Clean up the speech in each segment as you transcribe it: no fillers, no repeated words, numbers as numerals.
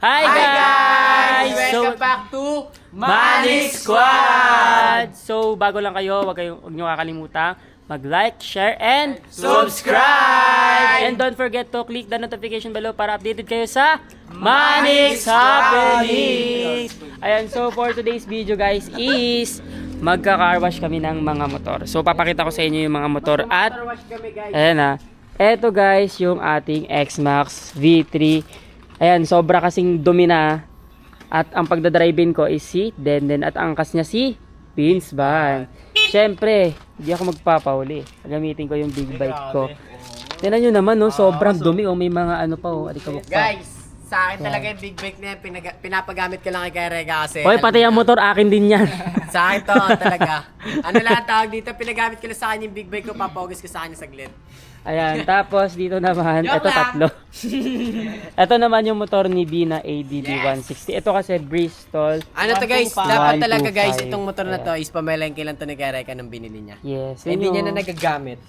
Hi guys! Welcome back to Manic Squad! So, bago lang kayo, huwag niyo kakalimutan mag-like, share, and subscribe! And don't forget to click the notification below para updated kayo sa Manic's Happenings! Ayan, so for today's video guys is magka-car wash kami ng mga motor. So, papakita ko sa inyo yung mga motor at ayan na. Eto guys, yung ating X-Max V3. Ayan, sobra kasing dumi na. At ang pagdadrive-in ko is si Denden at ang angkas niya si Vince Van. Siyempre, hindi ako magpapauli. Gagamitin ko yung big bike ko. Tingnan nyo naman, no? Sobrang dumi. Oh, may mga ano pa, oh. Alikabok pa. Guys, sa akin talaga yung big bike na yan, pinapagamit ko lang kay Rega kasi... Hoy, pati ang motor, akin din yan. Sa akin to, talaga. Ano lang tawag dito, pinagamit ko lang sa akin yung big bike ko, papawagis ko sa kanya saglit. Ayan, tapos dito naman, Joke ito lang. tatlo. Ito naman yung motor ni Bina ADB 160. Ito kasi Bristol. Ano to guys, 125. dapat talaga guys, 125. itong motor na to is pamalengke lang to ni kay Rega nung binili niya. Yes. Hindi yun niya yung- na nagagamit.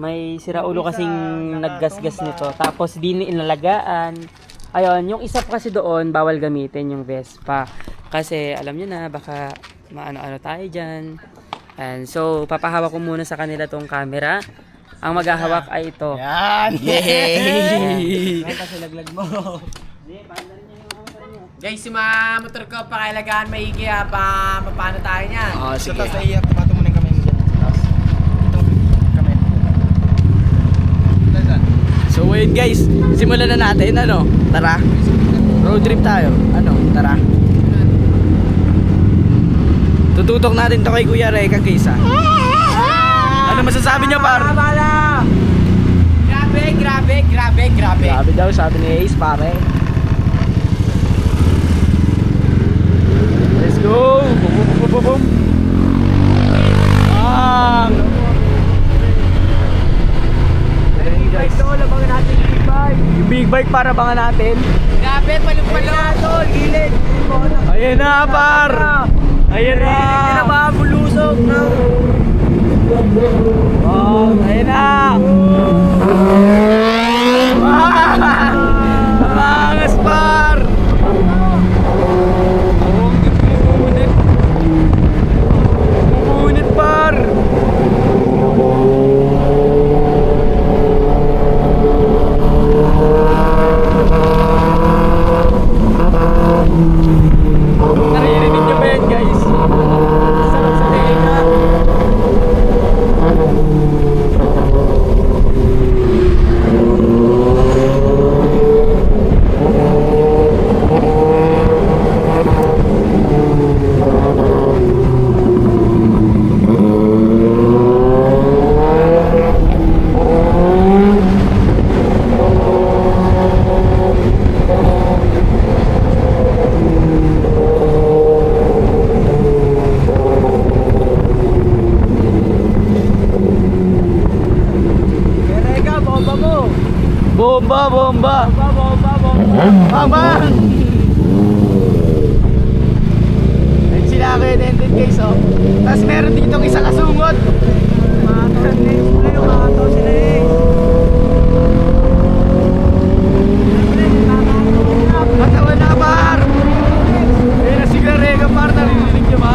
May siraulo kasing naggasgas nito. Tapos di ni inalagaan. Ayun, yung isa pa kasi doon, bawal gamitin yung Vespa. Kasi alam nyo na, baka maano-ano tayo dyan. And so, papahawak ko muna sa kanila tong camera. Ang maghahawak ay ito. Yan! Yay! Kasi laglag mo. Guys, yung mga motor ko, pakailagaan maigi ha, pa mapano tayo niyan. Sige. Sa iya, tumutong kami dyan. Ito, kami. So wait guys, simulan na natin, ano? Tara. Road trip tayo. Ano? Tara. Tututok natin to kay Kuya Reka guys ha. Ano masasabi niya par? Grabe. Grabe daw sabi ni Ace pare. Let's go! Boom! Big bike to, labangan natin yung big bike. Yung big bike para bangan natin. Grabe, palong-palong. Gilid. Ayan na par! Ayan na! Hindi na ba bulusog na? Oh, ayan na! Angas par! Umunit par! Naririnig nyo ba yan guys? Sarap sa tenga. Rega, bomba mo. Bomba! Bang! Ayun sila ako yung ended guys oh. Tapos meron ditong isa kasungot. Mataw sila eh. Matawa na par! Ayun na si Garega par, narinig nyo ba?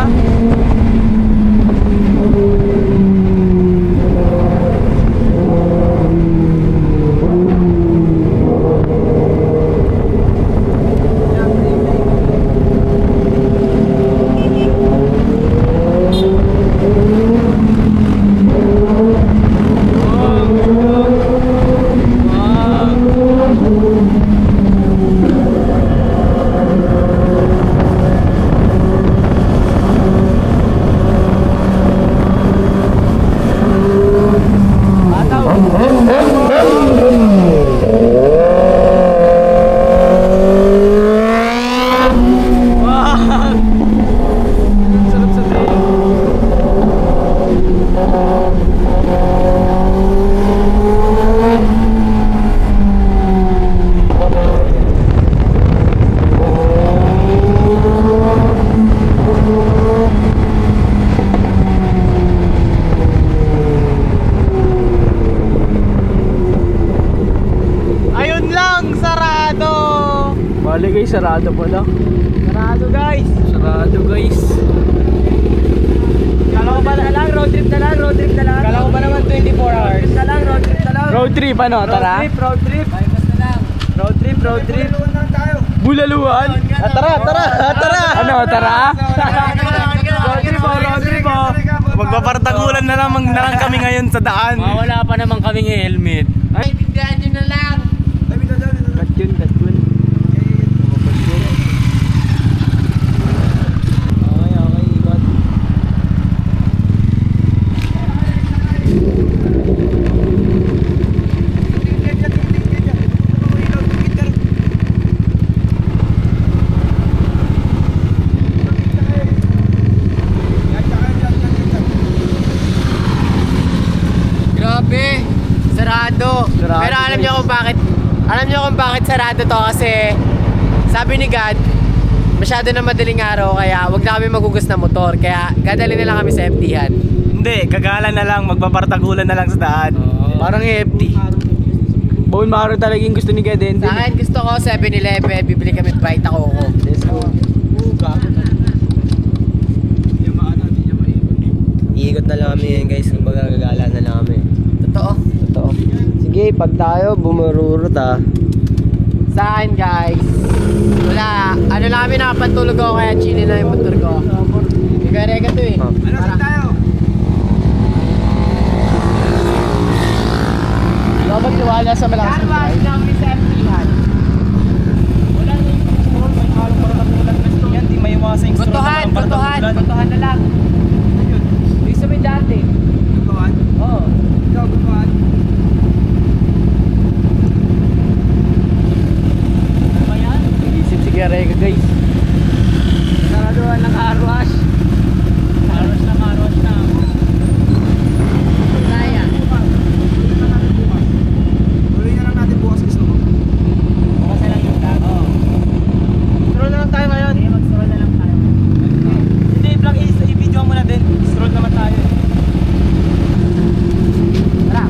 guys, sarado pala. Sarado guys. Sarado guys. Kala ko ba na lang, road trip na lang, road trip na lang. Kala ko ba naman 24 hours? Road trip na lang, road trip na lang. Road trip ano, tara? Road trip. Road trip, road trip. Bulaluan. Tara. Ano, tara? Road trip oh, road trip oh. Magpapartagulan na lang kami ngayon sa daan. Wala pa naman kaming helmet. Ay, tindihan nyo na lang. Cut yun. Okay, ikot. Grabe, sarado. Sarado, Pero alam guys. niyo kung bakit sarado to kasi sabi ni God, masyado na madaling araw kaya wag na kami magugas na motor kaya dadalhin na lang kami sa FT-han. Hindi, gagalan na lang, magpapartagulan na lang sa daan. Parang hefty. Bone marrow talaga yung gusto ni Gaden. Sa akin gusto ko 7-Eleven, bibili kami Bright ako. Let's go. Iikot na lang kami ngayon guys, kumbaga gagala na lang kami. Totoo. Totoo. Sige, pag tayo bumururot Sa akin guys, wala. Ano lang kami nakapantulog ako kaya chili na yung motor ko. Rega to eh. Oh. Ano sa tayo? Dapat tiwala sa malakas Car wash na kami sa FT-han. Yan, di may iwasan yung Botohan na lang. Di sa may dati. Oo. Isip si Garega guys. Saraduhan ng car wash. Car wash na. Kaya. Tuloy na lang natin bukas gusto mo. Bukas na lang yung vlog. Oo. Stroll na lang tayo ngayon. Sige, mag-stroll na lang tayo. Hindi, vlog i-video mo na din. Stroll naman tayo. Tara.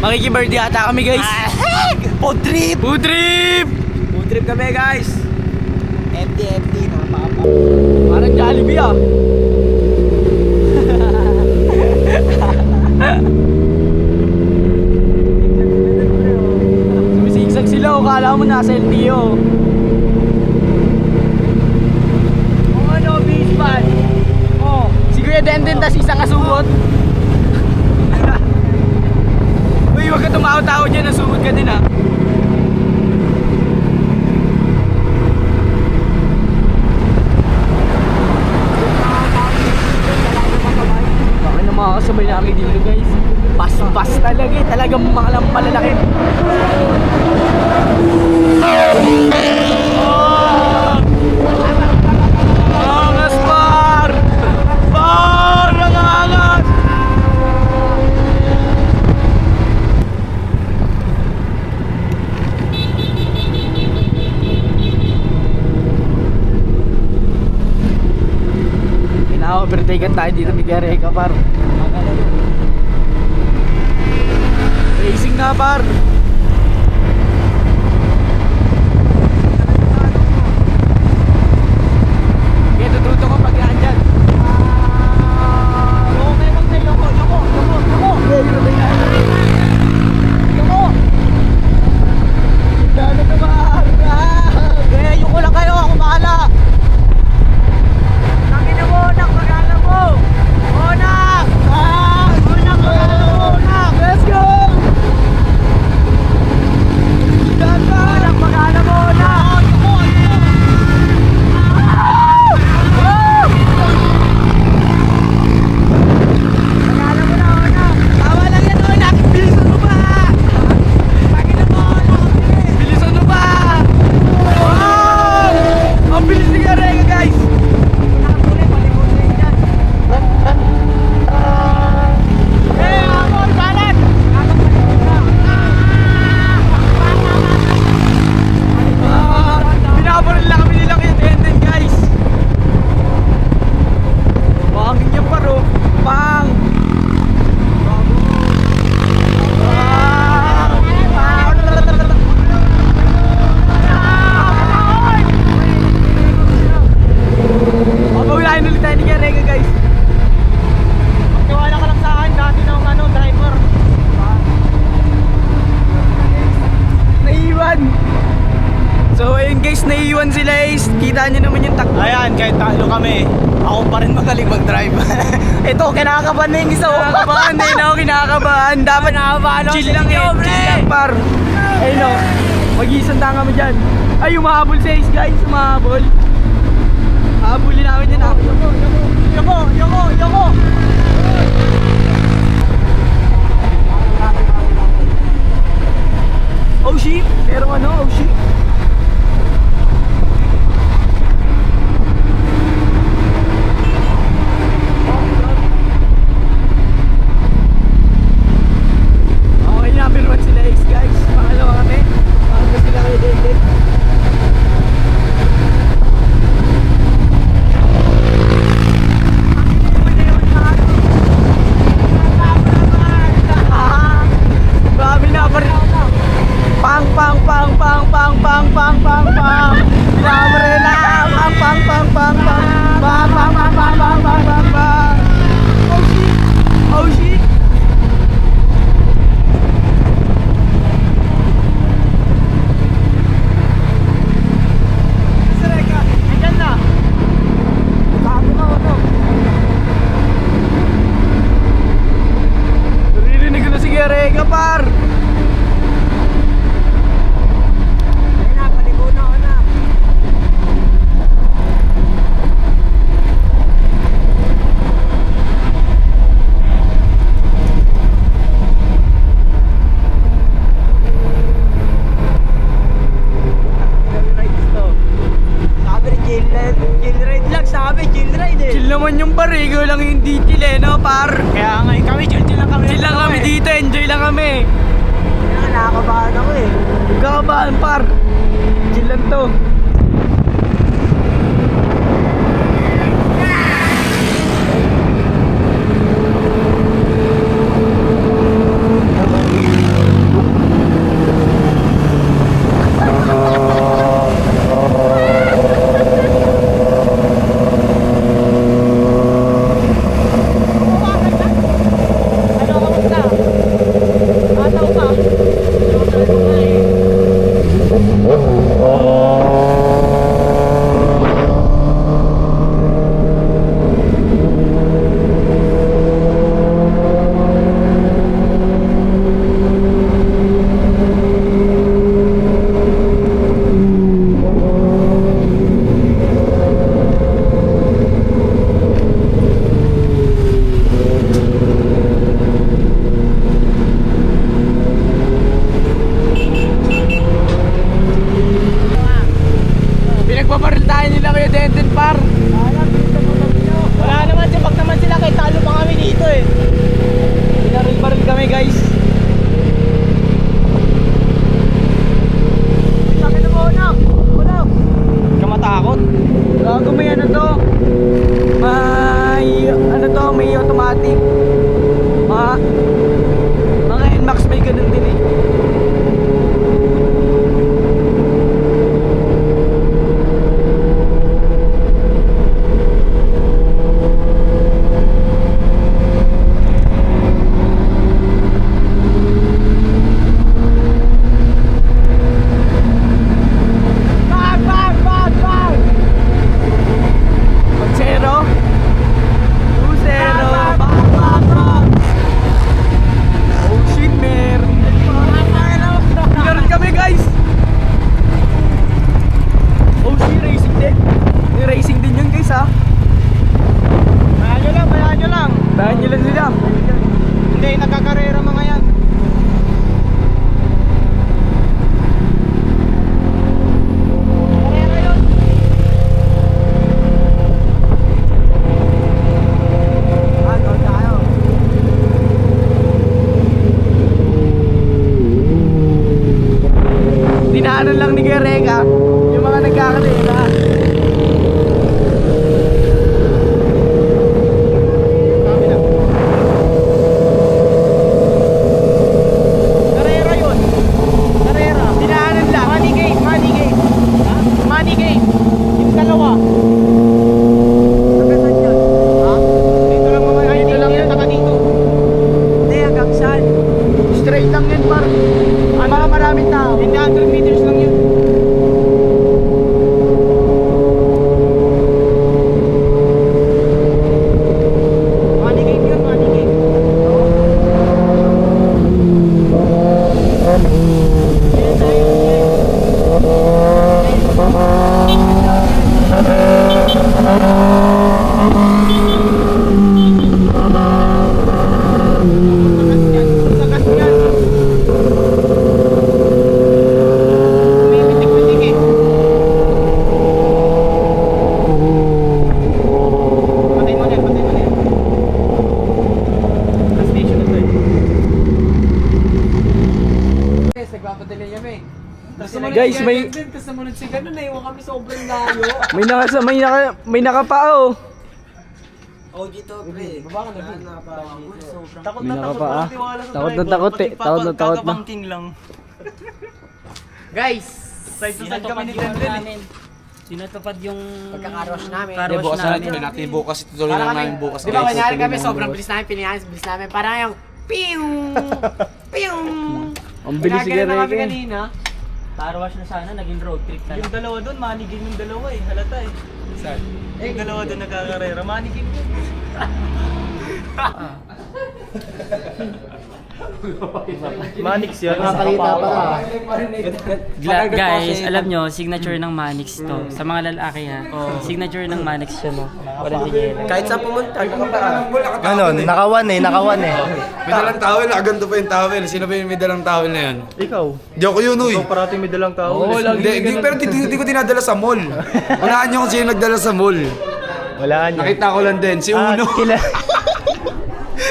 Makiki-birthday ata kami guys. Food trip! Food trip! Food trip kami guys! FD, napaka. Parang Jollibee ah. Sumisigsag sila o kala mo nasa LTO. Kung ano, baseball. Oh, si Kuya Denden tas isang kasubot. Uy, wag ka tumaw-taw dyan, nasubot ka din ah. Bakit na mga kasabay namin dito guys? Pas-pas talaga eh, talagang mga malalaki. Angas par! Par! Nangangas! overtaken tayo dito ni Gareka par. Racing na par. Kaya tututo ko pag yan dyan. Okay, wag na yoko. Gano'n ka ba? Okay, yoko lang kayo, ako bahala. Tangin na mo, nak, magala mo. Onak! Onak, magala mo, onak! Let's go! Onak, magala mo, onak! Magala mo na, onak! Tama lang yan, onak! Bilisan mo ba? Tangin na mo, onak! Bilisan mo ba? Wow! Ang bilis ni Gareka, guys! Binabaril lang kami nilang attendant, guys. Bangin niya paro. Bang! Papawilahin ulit tayo ni Gareka, guys. Magtiwala ka lang sa akin, dati ng driver. Naiiwan. So ayun guys, naiiwan sila guys. Kita nyo naman yung takbo. Ayan, kahit talo kami, ako pa rin magaling mag-drive. Ito, kinakabahan na yung isa. Kinakabahan din ako, kinakabahan. Dapat chill lang eh. Chill lang par. Ayun o, mag-iisang tanga kami dyan. Ay, umahabol si Ace guys, umahabol. Habulin namin yan. Yoko. Oh shit, pero oh shit. Okay, number 1 sila Ace guys. Pangalawa kami. Pangalawa sila kayo David. Grabe na pa rin. Pang. Binabarela. Pang. Oh shit. Sareka, andyan na. Bago na ano. Naririnig ko na si Gareka par. Chill naman yung par, ikaw lang yung di chill eh, no par? Kaya nga, kami chill lang kami. Chill lang kami dito, enjoy lang kami. Nakakabahan ako eh. Nakakabahan par. Chill lang to. Gago may ano to. May dinaanan lang ni Kuya Reka, yung mga nagkakarera. Karera yun. Karera. Dinaanan lang. Money game, money game. Ha? Money game. Yung dalawa. Saan yun? Ha? Dito lang naman. Dito lang yun. Taka dito. Hindi, hanggang saan? Straight lang yun, par. Mga maraming tao. 100 meters lang yun. Money game yun, money game. Sakas yan. Tumipitik-pitik eh. Patay mo na yan, patay mo na yan. Last station na to eh. Guys, nagpapadali kami. Guys, may Tapos namunod si ganun, naiwan kami sobrang layo. may nakapao. OG to, pre. Baba ka na, Vin. Takot May na takot. nakapa, ah. tiwala sa Takot na driver. takot eh. Pati Takot na takot na. kakabangking lang. Guys, Side to side kami ni Dendren eh. Sinatupad yung pagkakarush namin. car wash namin. natin bukas. Ituloy lang namin bukas. Di ba kanyari kami, sobrang bilis namin, bilis namin. Parang yung, piyong, piyong. Ang bilis si Kuya Ginagawa na kami Reka. kanina. Car wash na sana, naging road trip na Yung lang. dalawa doon, manigin yung dalawa eh. Halata eh. Saan? Yung dalawa doon nagkakarera, manigin yun. Manix yun. Nakakita pa ka. Guys, alam nyo, signature ng Manix to. Sa mga lalaki ha. Signature ng Manix siya no. Walang tingin. Kahit saan pumunta, Ganon, Nakawan eh. may dalang towel, ganito pa yung towel. Sino ba yung may dalang towel na yun? Ikaw. Di ako yun, uy. Ikaw parating may dalang tao. Pero hindi ko dinadala sa mall. Unahan niyo kung sino nagdala sa mall. Wala niya. Nakita ko lang din, si Uno.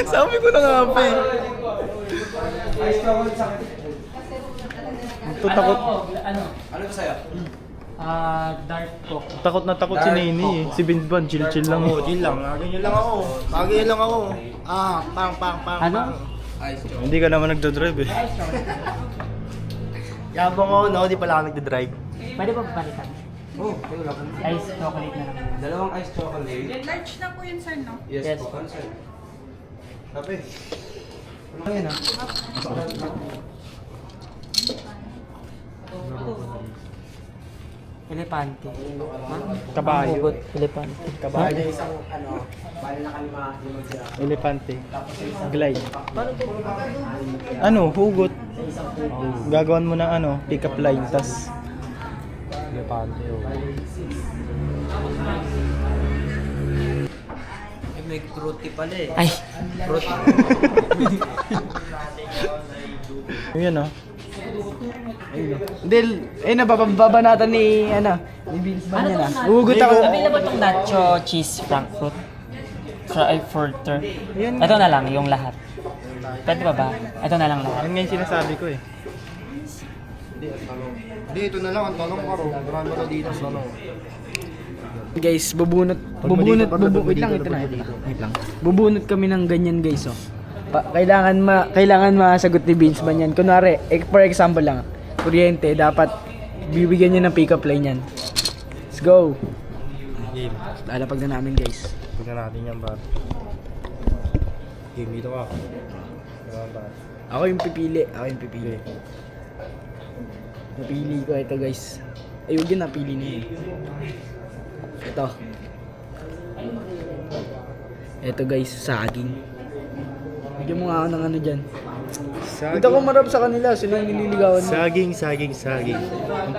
Sabi ko na nga pa eh. Takot. Ano ba sa'yo? Dark Coke. Takot na takot si Nini eh. Si Binban, chill lang. Chill lang. Ganyan lang ako. Ganyan lang ako. Pang. Ano? Hindi ka naman nagdodrive eh. Yabang ako, no? Di pala ako nagdadrive. Pwede ba balikan? Oh, Ice chocolate na lang. dalawang ice chocolate. Large na po yun, sir, no? Yes. Kape. Elepante. Kabayo. Hugot, elepante. Kabayo. Elepante. Glide. Ano? Hugot. Gagawan mo ng ano? Pick up line. Tas Elepante. May fruity pala eh. Ay, Yun oh. Del, nababanatan ni, ni Vince ba niya na? Hugot ako. available tong nacho cheese frankfurt. Frankfurter. Ito na lang, yung lahat. Pwede ba ba? Ito na lang lahat. Yan nga yung sinasabi ko eh. Dito na lang, ang tanong ko ro. Marami ko dito sa ano. Guys, wait lang, ito lang. Bubunot kami ng ganyan, guys, oh. Kailangan masagot ni Vince ba yan? Kunwari, for example lang, kuryente, dapat bibigyan niya ng pick-up line yan. Let's go. Game. Lalapag na namin, guys. Tignan natin yan ba? Game dito ka. Ako yung pipili. Napili ko ito, guys. Ay, huwag yun, napili niya yun. Ito guys, saging. Bigyan mo nga ako ng ano dyan. Dito ako marap sa kanila, sila yung nililigawan mo. Saging. Ang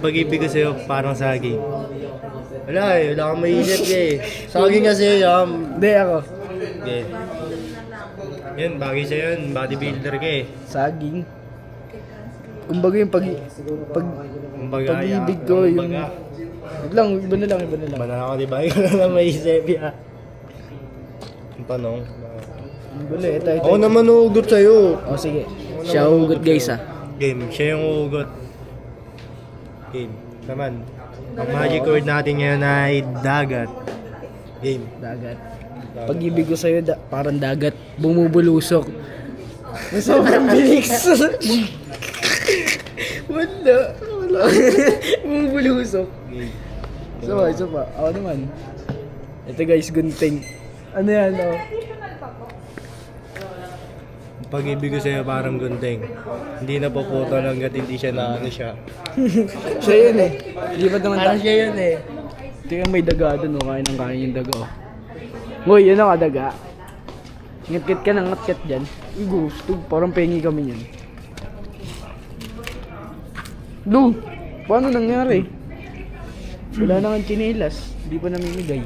pag-ibig ko sa'yo, parang saging. Wala kang maisip eh. Saging kasi, Hindi ako. Okay. Yun, bagay sa'yo yun, bodybuilder ka eh. Saging. Kumbaga yung pag-ibig ko, yung... Wag lang, iba na lang. Ba na ako, di ba? Ikaw na lang maisip ya. Ang tanong. Iba na, ito. Ako naman hugot sa'yo. O sige, siya hugot guys ah. Game, siya yung ugot. Game. Naman. Ang magic word natin ngayon ay dagat. Game. Dagat. Pag-ibig ko sa'yo, parang dagat. Bumubulusok. Sobrang bilis. Wala. Bumubulusok. Isa pa. Ako naman. Ito guys, gunting. Ano yan, oh? Ang pag-ibig ko sa'yo parang gunting. Hindi na puputo hanggat hindi siya na ano siya. Siya yun eh. Hindi ba naman tayo? Siya yun eh. Ito yung may daga doon, oh. Kain yung daga, oh. Uy, yun ang daga. Ngit-ngit ka ng ngat-ngat dyan. Uy, gusto. Parang pengi kami yan. Lu, paano nangyari? Wala na kang chinelas. Hindi pa namimigay.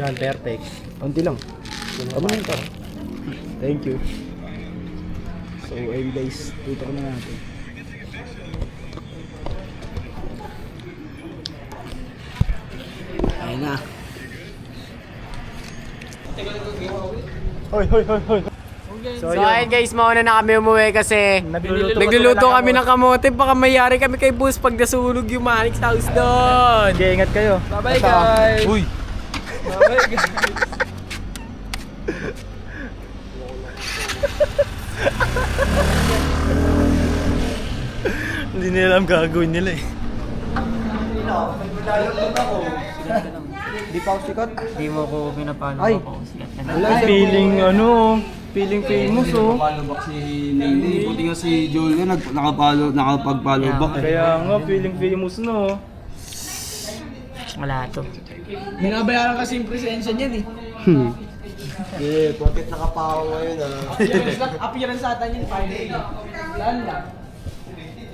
Yan, perfect. Konti lang. Amo na ito. Thank you. So, ayun guys. Tutok na natin. Ayun na. So ayun guys, mauna na kami umuwi kasi nagluluto kami ng kamote. Baka mayari kami kay Boss pag nasunog yung Manix House doon. Okay, ingat kayo. Bye-bye guys! Uy! Bye-bye guys! Hindi nila alam gagawin nila eh. Di pa ako sikat? Hindi mo ko pinapalo. Ay! Feeling famous oh. Nakapalubak si Nene. Buti nga si Joel nga nakapagpalubak eh. Kaya nga, feeling famous no. Wala to. Binabayaran kasi yung presensya niyan eh. Eh, bakit nakapawa ngayon ah? Appearance ata niyan, Friday. Lan lang.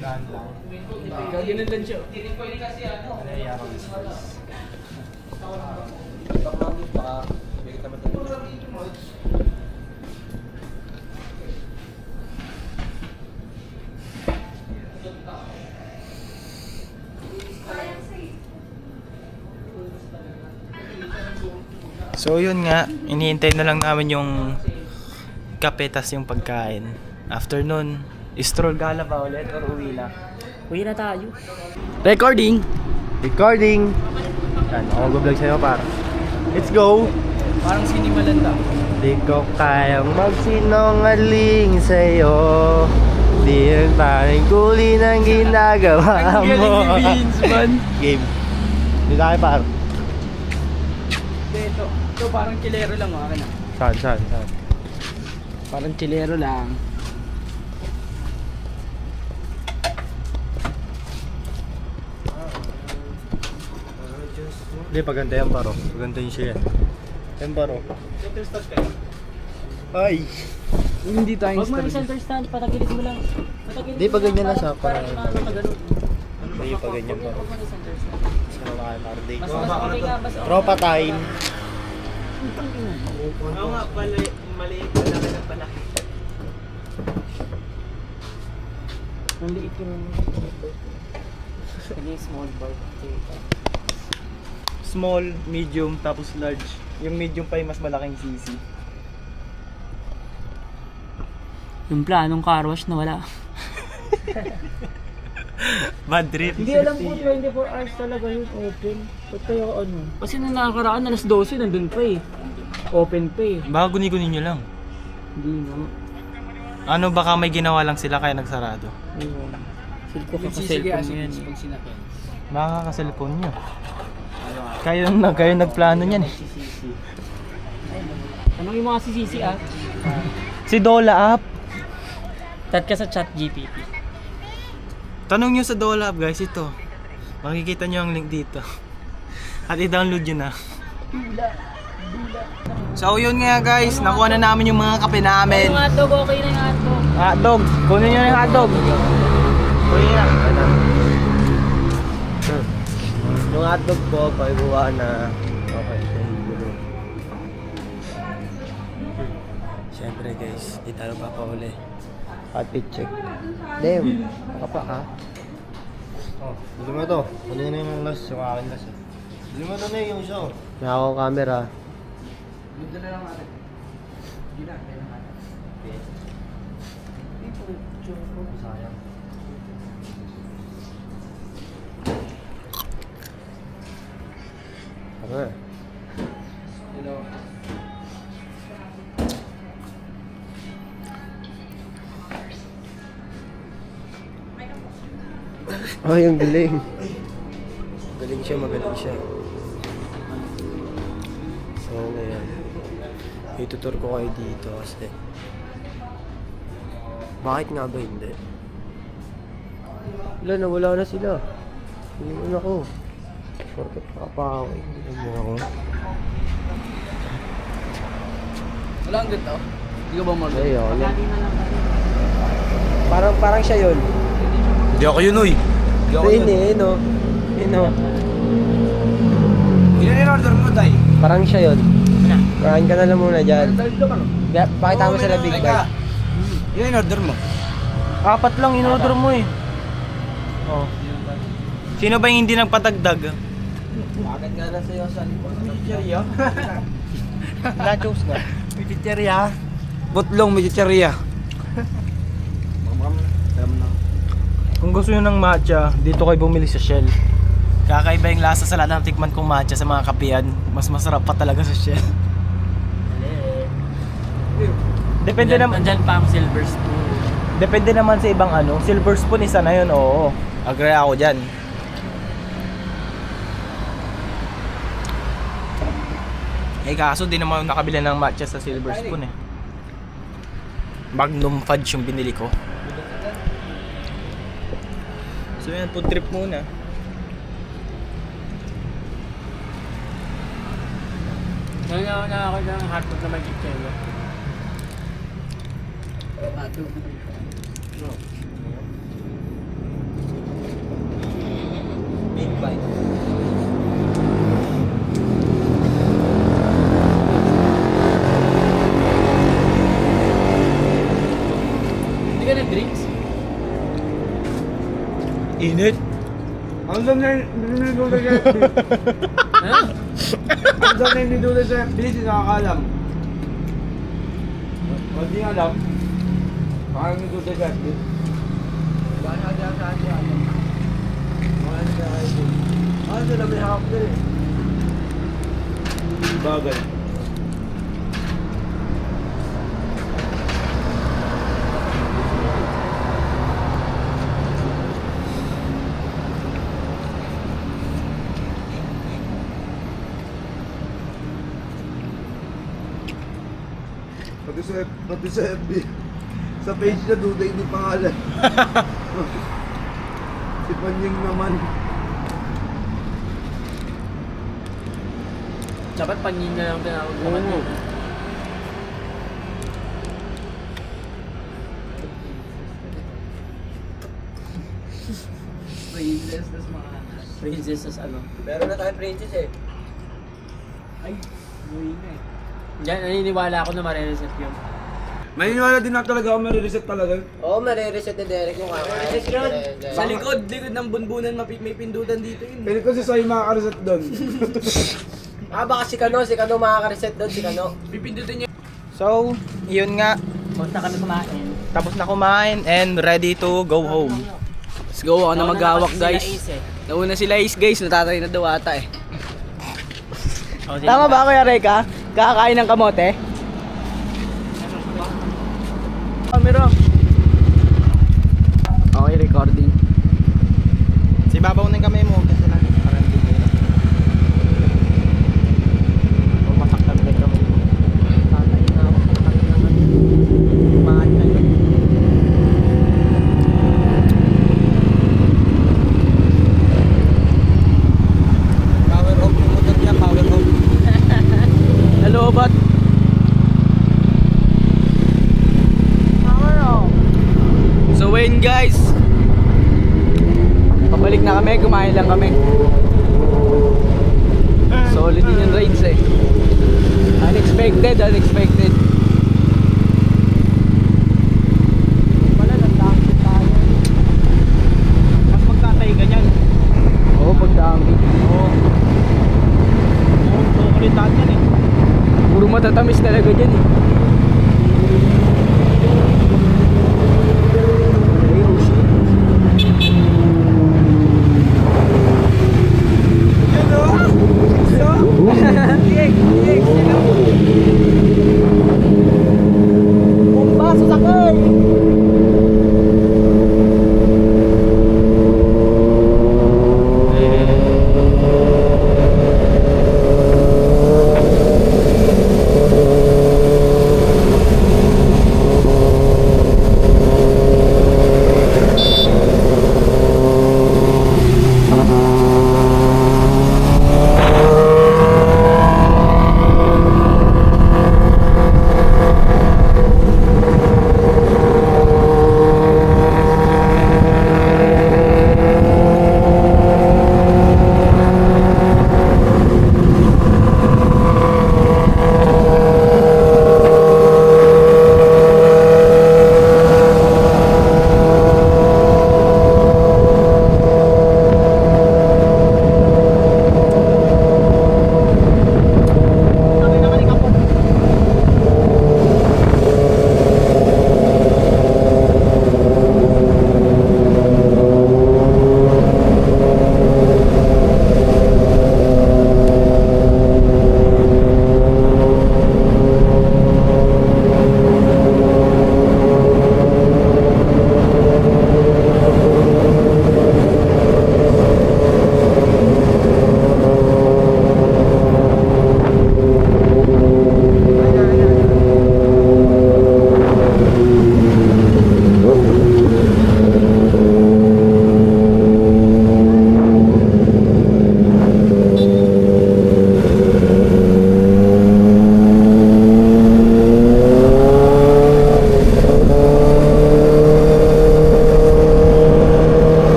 Ganun lang siya. So yun nga, iniintay na lang namin yung kape tas yung pagkain. After nun, stroll gala ba ulit or uwi na? Uwi na tayo. Recording! Recording! Yan, ako mag-vlog sa'yo para. Let's go! Parang sinimalanda. Di ko kayang magsinungaling sa'yo. Di ang tanging kulin ang ginagawa mo. Ang galing ni Vince, man. Game. Di tayo par. Ito parang chilero lang, oh. Akin na. Saan? Parang chilero lang. Hindi, paganda yan paro. Paganda yung siya. Yan paro. Ay! Hindi tayo Huwag mo yung center stand, patagilid mo lang. Patagilid Di, mo pag ganyan lang, na siya, para parang- nakaganon. Hindi, paganyan paro. Huwag mo yung center stand. Sino ba kayo para day? Mas okay ka, mas okay. Tropa time. Oo nga, maliit na lang na pala. Ang liit yung... Sige, small bar. Small, medium, tapos large. Yung medium pa yung mas malaking CC. Yung planong car wash na wala. Bad trip. Hindi alam ko 24 hours talaga yung open. Ba't kaya ano? Kasi nung nakakaraan, alas 12, nandun pa eh. Open pa eh. Baka guni-guni nyo lang. Hindi na. Ano, baka may ginawa lang sila kaya nagsarado. Ayun. Silko ka sa cellphone mo yan eh. Baka ka-cellphone nyo. Kayo nagplano niyan eh. Anong yung mga CCC ah? Si Dola app. Chat ka sa chat GPT. Tanong nyo sa Dola app guys, ito. Makikita nyo ang link dito. At i-download nyo na. So yun nga guys, nakuha na namin yung mga kape namin. Yung hotdog, okay na yung hotdog. Hotdog, kunin nyo na yung hotdog. Kunin na. Yung hotdog po, pagbuwa na. Okay, thank you. Siyempre guys, di tayo papauli. Outfit check. Damn, kapak ha? Oh, bili mo to. Kunin na yung last, yung akin last eh. Bili mo to na yung isa. May akong camera. Ay, ang galing. Magaling siya, magaling siya. So, ngayon, itutur ko kayo dito kasi bakit nga ba hindi? Wala na sila. Hindi mo ako. Porket nakapaway, hindi mo ako. Wala ang ganito. Hindi ka ba mag- Ayun. Parang siya yun. Hindi ako yun, uy. Hindi ako yun. Hindi, no. Ino. Ilan in order mo, tay? Parang siya yun. Kain ka na lang muna dyan. Pakita mo sila big bag. Ilan in order mo? 4 lang in-order mo eh. Oh. Sino ba yung hindi nagpatagdag? Bakit nga na sa'yo sa pizzeria? Nachos na. Pizzeria. Butlong, pizzeria. Kung gusto nyo ng matcha, dito kayo bumili sa Shell. Kakaiba yung lasa sa lahat ng tikman kong matcha sa mga kapian. Mas masarap pa talaga sa Shell. Depende naman. Nandyan pa ang silver spoon. Depende naman sa ibang ano. Silver spoon isa na yun, oo. Agree ako dyan. Eh kaso di naman ako nakabili ng matcha sa silver spoon eh. Magnum fudge yung binili ko. So yan, food trip muna. Ngayon ako ng hotdog na may chichelo. Big bite. Hindi ka nag-drinks? Init. Ang dami na niluluto sa FB. Ha? Ang dami na niluluto sa FB, sinakakalam. Kung di alam, baka niluluto sa FB. Ano sila may hawak na eh. Bagay. Pati sa FB. Sa page na duda hindi pangalan. Si Panying naman. Dapat panyin na lang tinawag sa kanya. Princess tas ano. Meron na tayong princess eh. Diyan, naniniwala ako na marireset yun. Maniniwala din na talaga ako marireset talaga. Oo, marireset ni Derek yung kakain. Sa likod ng bunbunan may pindutan dito yun. Pili ko si Soy makakareset doon. Baka si Kano makaka-reset doon, si Kano. Pipindutin niya. So, yun nga. Punta kami kumain. Tapos na kumain and ready to go home. Let's go, ako na maghawak guys. Ace, eh. Nauna sila Ace guys, natatay na daw ata eh. Oh, Tama ba Kuya Reka? Kakain ng kamote? Camera. Okay, recording. Si babaw na yung kamay mo. Kasi lang. Parang hindi mo yun. Pumasaktan na yung kamay mo. Tatay na ako, tatay na ako. Mahal ka yun. Power off yung motor niya, power off. Hello, bot. So when guys, pabalik na kami, kumain lang kami. Solid din yung rides eh. Unexpected. Wala, nagdakit tayo. Mas magtatay ka niyan. Oo, pagdami. Oo. Oo, kulitan yan eh. Puro matatamis talaga dyan eh.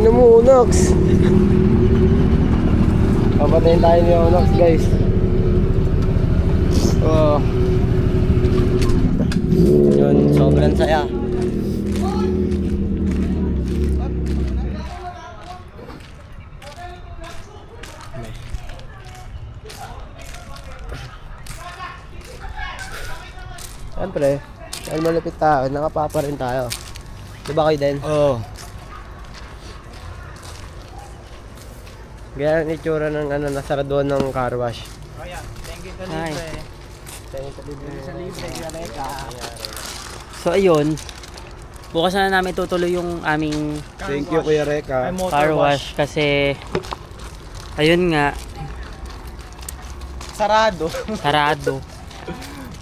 Tingnan mo, Unox. Papatayin tayo ni Unox, guys. Oh. Yun, sobrang saya. Siyempre, dahil malapit tayo, nakapapa rin tayo. Diba kayo din? Oo. Ganyan ang itsura ng nasaraduan ng car wash. Hi. So ayun, bukas na namin tutuloy yung aming Thank you, Kuya Reka. car wash kasi ayun nga, Sarado. sarado.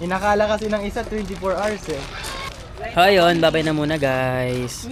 Inakala kasi ng isa 24 hours eh. So ayun, bye-bye na muna guys.